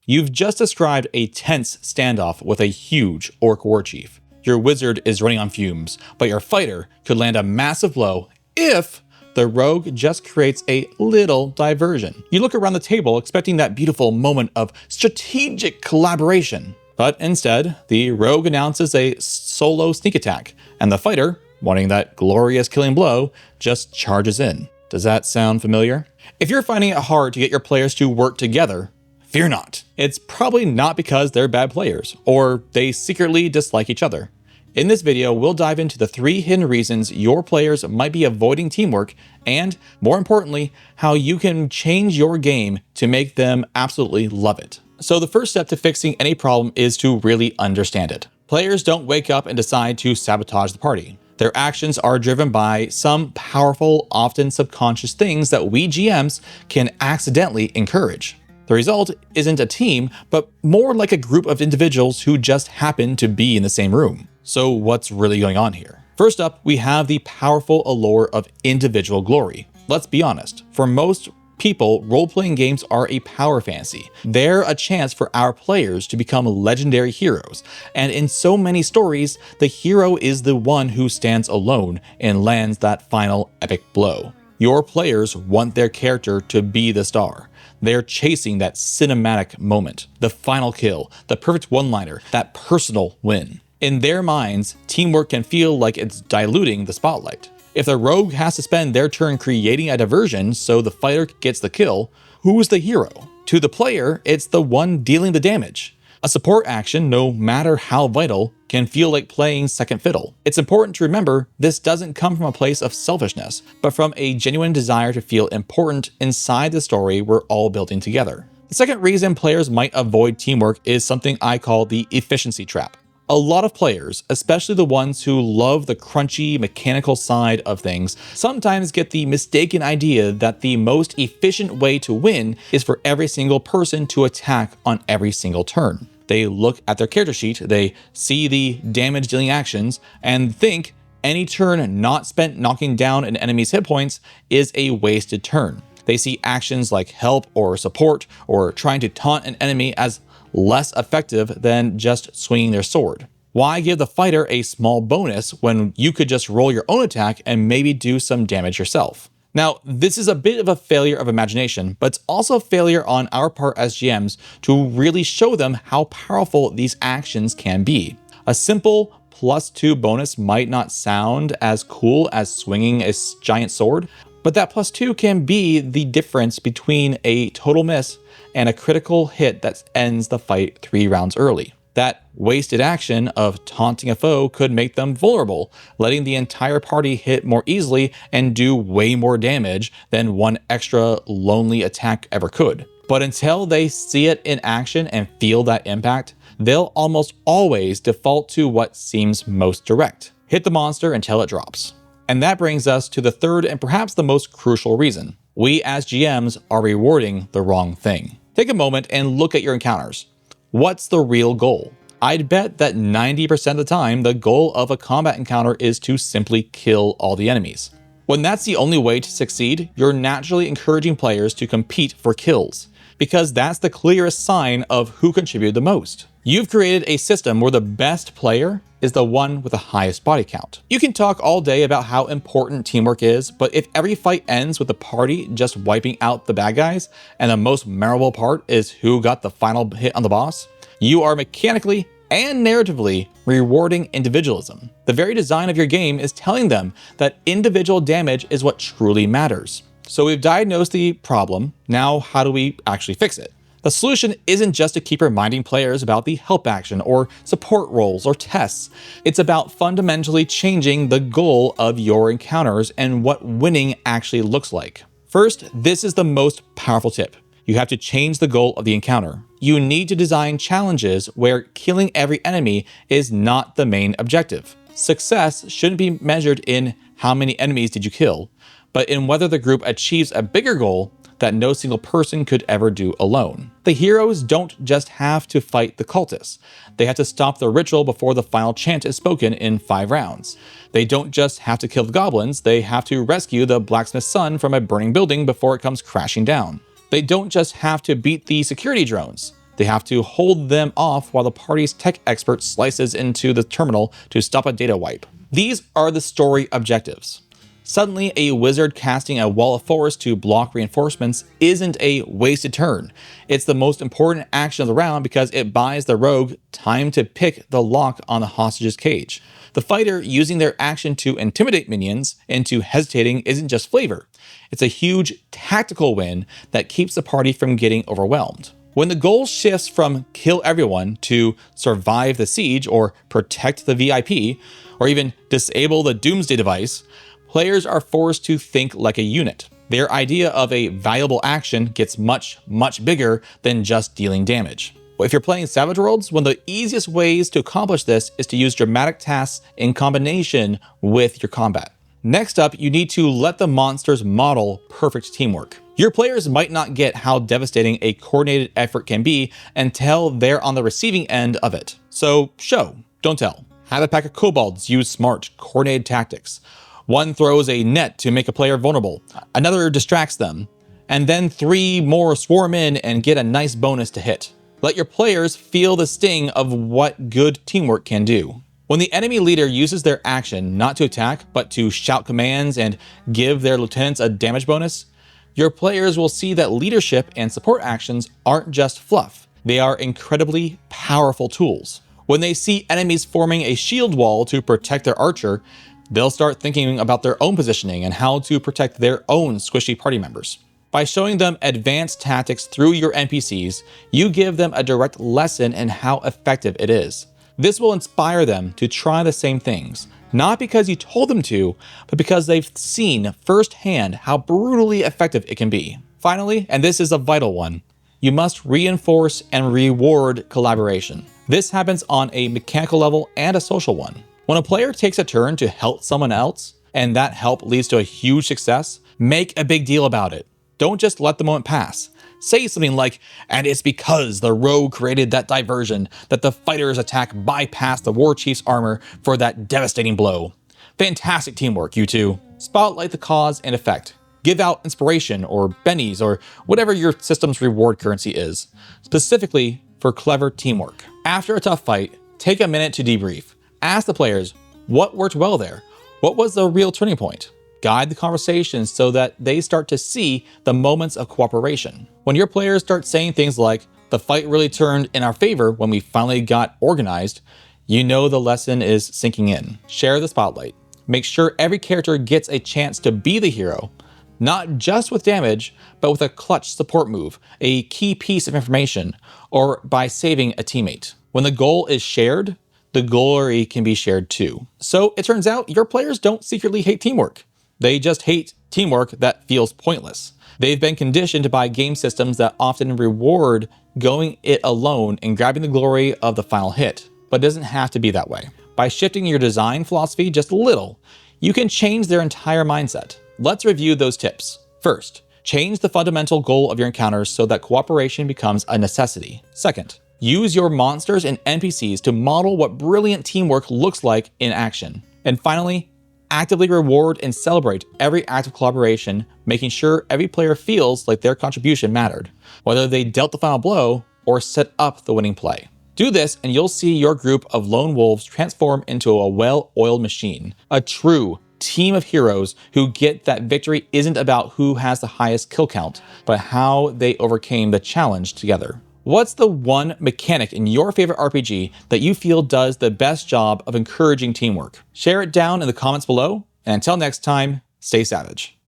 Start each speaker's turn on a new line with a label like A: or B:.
A: You've just described a tense standoff with a huge orc war chief. Your wizard is running on fumes, but your fighter could land a massive blow if the rogue just creates a little diversion. You look around the table expecting that beautiful moment of strategic collaboration, but instead, the rogue announces a solo sneak attack, and the fighter, wanting that glorious killing blow, just charges in. Does that sound familiar? If you're finding it hard to get your players to work together, fear not. It's probably not because they're bad players, or they secretly dislike each other. In this video, we'll dive into the 3 hidden reasons your players might be avoiding teamwork, and more importantly, how you can change your game to make them absolutely love it. So the first step to fixing any problem is to really understand it. Players don't wake up and decide to sabotage the party. Their actions are driven by some powerful, often subconscious things that we GMs can accidentally encourage. The result isn't a team, but more like a group of individuals who just happen to be in the same room. So what's really going on here? First up, we have the powerful allure of individual glory. Let's be honest, for most people, role-playing games are a power fantasy. They're a chance for our players to become legendary heroes. And in so many stories, the hero is the one who stands alone and lands that final epic blow. Your players want their character to be the star. They're chasing that cinematic moment, the final kill, the perfect one-liner, that personal win. In their minds, teamwork can feel like it's diluting the spotlight. If the rogue has to spend their turn creating a diversion so the fighter gets the kill, who's the hero? To the player, it's the one dealing the damage. A support action, no matter how vital, can feel like playing second fiddle. It's important to remember this doesn't come from a place of selfishness, but from a genuine desire to feel important inside the story we're all building together. The second reason players might avoid teamwork is something I call the efficiency trap. A lot of players, especially the ones who love the crunchy, mechanical side of things, sometimes get the mistaken idea that the most efficient way to win is for every single person to attack on every single turn. They look at their character sheet, they see the damage dealing actions, and think any turn not spent knocking down an enemy's hit points is a wasted turn. They see actions like help or support or trying to taunt an enemy as less effective than just swinging their sword. Why give the fighter a small bonus when you could just roll your own attack and maybe do some damage yourself? Now, this is a bit of a failure of imagination, but it's also a failure on our part as GMs to really show them how powerful these actions can be. A simple +2 bonus might not sound as cool as swinging a giant sword, but that +2 can be the difference between a total miss and a critical hit that ends the fight 3 rounds early. That wasted action of taunting a foe could make them vulnerable, letting the entire party hit more easily and do way more damage than one extra lonely attack ever could. But until they see it in action and feel that impact, they'll almost always default to what seems most direct. Hit the monster until it drops. And that brings us to the third and perhaps the most crucial reason. We as GMs are rewarding the wrong thing. Take a moment and look at your encounters. What's the real goal? I'd bet that 90% of the time, the goal of a combat encounter is to simply kill all the enemies. When that's the only way to succeed, you're naturally encouraging players to compete for kills, because that's the clearest sign of who contributed the most. You've created a system where the best player is the one with the highest body count. You can talk all day about how important teamwork is, but if every fight ends with the party just wiping out the bad guys, and the most memorable part is who got the final hit on the boss, you are mechanically and narratively rewarding individualism. The very design of your game is telling them that individual damage is what truly matters. So we've diagnosed the problem. Now, how do we actually fix it? The solution isn't just to keep reminding players about the help action or support roles or tests. It's about fundamentally changing the goal of your encounters and what winning actually looks like. First, this is the most powerful tip. You have to change the goal of the encounter. You need to design challenges where killing every enemy is not the main objective. Success shouldn't be measured in how many enemies did you kill, but in whether the group achieves a bigger goal that no single person could ever do alone. The heroes don't just have to fight the cultists. They have to stop the ritual before the final chant is spoken in 5 rounds. They don't just have to kill the goblins, they have to rescue the blacksmith's son from a burning building before it comes crashing down. They don't just have to beat the security drones. They have to hold them off while the party's tech expert slices into the terminal to stop a data wipe. These are the story objectives. Suddenly, a wizard casting a wall of force to block reinforcements isn't a wasted turn. It's the most important action of the round because it buys the rogue time to pick the lock on the hostage's cage. The fighter using their action to intimidate minions into hesitating isn't just flavor. It's a huge tactical win that keeps the party from getting overwhelmed. When the goal shifts from kill everyone to survive the siege or protect the VIP, or even disable the doomsday device, players are forced to think like a unit. Their idea of a valuable action gets much, much bigger than just dealing damage. If you're playing Savage Worlds, one of the easiest ways to accomplish this is to use dramatic tasks in combination with your combat. Next up, you need to let the monsters model perfect teamwork. Your players might not get how devastating a coordinated effort can be until they're on the receiving end of it. So show, don't tell. Have a pack of kobolds use smart, coordinated tactics. One throws a net to make a player vulnerable, another distracts them, and then 3 more swarm in and get a nice bonus to hit. Let your players feel the sting of what good teamwork can do. When the enemy leader uses their action not to attack, but to shout commands and give their lieutenants a damage bonus, your players will see that leadership and support actions aren't just fluff. They are incredibly powerful tools. When they see enemies forming a shield wall to protect their archer, they'll start thinking about their own positioning and how to protect their own squishy party members. By showing them advanced tactics through your NPCs, you give them a direct lesson in how effective it is. This will inspire them to try the same things, not because you told them to, but because they've seen firsthand how brutally effective it can be. Finally, and this is a vital one, you must reinforce and reward collaboration. This happens on a mechanical level and a social one. When a player takes a turn to help someone else, and that help leads to a huge success, make a big deal about it. Don't just let the moment pass. Say something like, and it's because the rogue created that diversion that the fighter's attack bypassed the war chief's armor for that devastating blow. Fantastic teamwork, you two. Spotlight the cause and effect. Give out inspiration or bennies or whatever your system's reward currency is, specifically for clever teamwork. After a tough fight, take a minute to debrief. Ask the players, what worked well there? What was the real turning point? Guide the conversation so that they start to see the moments of cooperation. When your players start saying things like, the fight really turned in our favor when we finally got organized, you know the lesson is sinking in. Share the spotlight. Make sure every character gets a chance to be the hero, not just with damage, but with a clutch support move, a key piece of information, or by saving a teammate. When the goal is shared, the glory can be shared too. So it turns out your players don't secretly hate teamwork. They just hate teamwork that feels pointless. They've been conditioned by game systems that often reward going it alone and grabbing the glory of the final hit, but it doesn't have to be that way. By shifting your design philosophy just a little, you can change their entire mindset. Let's review those tips. First, change the fundamental goal of your encounters so that cooperation becomes a necessity. Second, use your monsters and NPCs to model what brilliant teamwork looks like in action. And finally, actively reward and celebrate every act of collaboration, making sure every player feels like their contribution mattered, whether they dealt the final blow or set up the winning play. Do this and you'll see your group of lone wolves transform into a well-oiled machine, a true team of heroes who get that victory isn't about who has the highest kill count, but how they overcame the challenge together. What's the one mechanic in your favorite RPG that you feel does the best job of encouraging teamwork? Share it down in the comments below, and until next time, stay savage.